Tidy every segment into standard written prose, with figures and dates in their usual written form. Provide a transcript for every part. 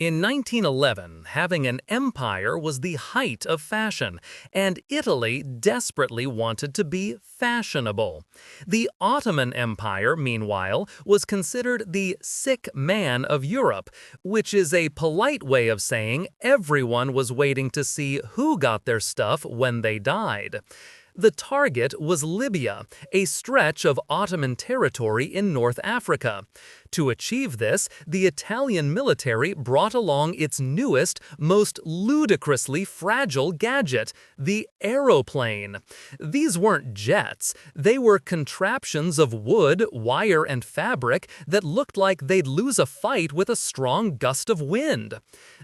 In 1911, having an empire was the height of fashion, and Italy desperately wanted to be fashionable. The Ottoman Empire, meanwhile, was considered the sick man of Europe, which is a polite way of saying everyone was waiting to see who got their stuff when they died. The target was Libya, a stretch of Ottoman territory in North Africa. To achieve this, the Italian military brought along its newest, most ludicrously fragile gadget, the aeroplane. These weren't jets. They were contraptions of wood, wire, and fabric that looked like they'd lose a fight with a strong gust of wind.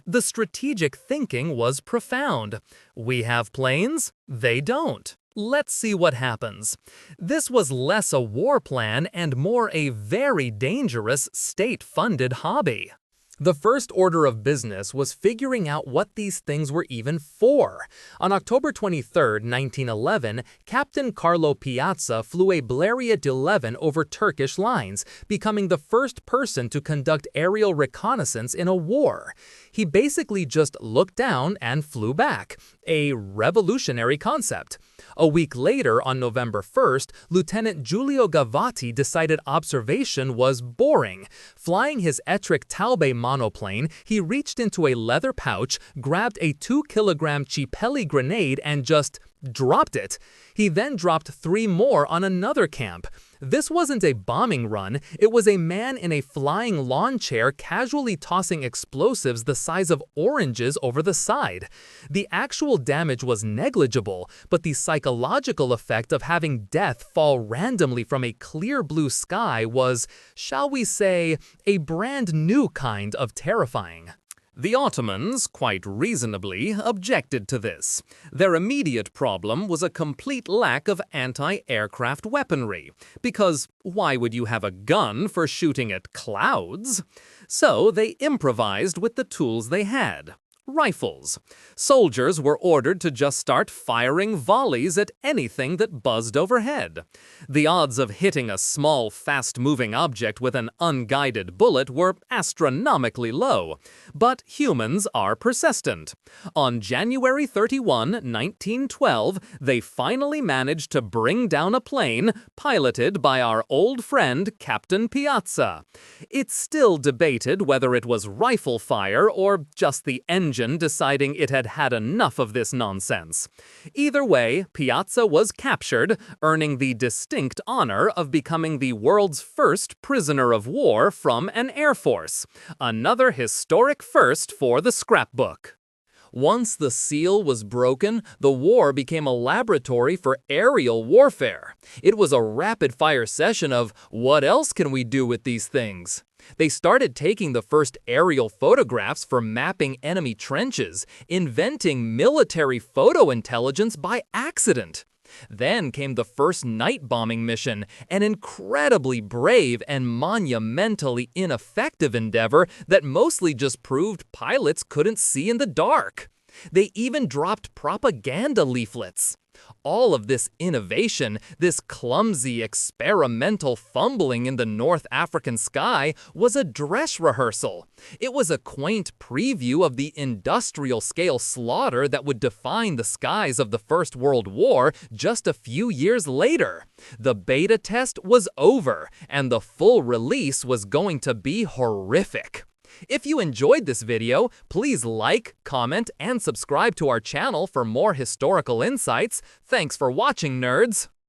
The strategic thinking was profound. We have planes, they don't. Let's see what happens. This was less a war plan and more a very dangerous state-funded hobby. The first order of business was figuring out what these things were even for. On October 23, 1911, Captain Carlo Piazza flew a Blériot 11 over Turkish lines, becoming the first person to conduct aerial reconnaissance in a war. He basically just looked down and flew back, a revolutionary concept. A week later, on November 1st, Lieutenant Giulio Gavati decided observation was boring. Flying his Ettrick Taube monoplane, he reached into a leather pouch, grabbed a 2-kilogram Cipelli grenade and just dropped it. He then dropped 3 more on another camp. This wasn't a bombing run, it was a man in a flying lawn chair casually tossing explosives the size of oranges over the side. The actual damage was negligible, but the psychological effect of having death fall randomly from a clear blue sky was, shall we say, a brand new kind of terrifying. The Ottomans, quite reasonably, objected to this. Their immediate problem was a complete lack of anti-aircraft weaponry, because why would you have a gun for shooting at clouds? So they improvised with the tools they had. Rifles. Soldiers were ordered to just start firing volleys at anything that buzzed overhead. The odds of hitting a small, fast-moving object with an unguided bullet were astronomically low, but humans are persistent. On January 31, 1912, they finally managed to bring down a plane piloted by our old friend Captain Piazza. It's still debated whether it was rifle fire or just the engine deciding it had had enough of this nonsense. Either way, Piazza was captured, earning the distinct honor of becoming the world's first prisoner of war from an air force. Another historic first for the scrapbook. Once the seal was broken, the war became a laboratory for aerial warfare. It was a rapid-fire session of, what else can we do with these things? They started taking the first aerial photographs for mapping enemy trenches, inventing military photo intelligence by accident. Then came the first night bombing mission, an incredibly brave and monumentally ineffective endeavor that mostly just proved pilots couldn't see in the dark. They even dropped propaganda leaflets. All of this innovation, this clumsy experimental fumbling in the North African sky, was a dress rehearsal. It was a quaint preview of the industrial-scale slaughter that would define the skies of the First World War just a few years later. The beta test was over, and the full release was going to be horrific. If you enjoyed this video, please like, comment, and subscribe to our channel for more historical insights. Thanks for watching, nerds!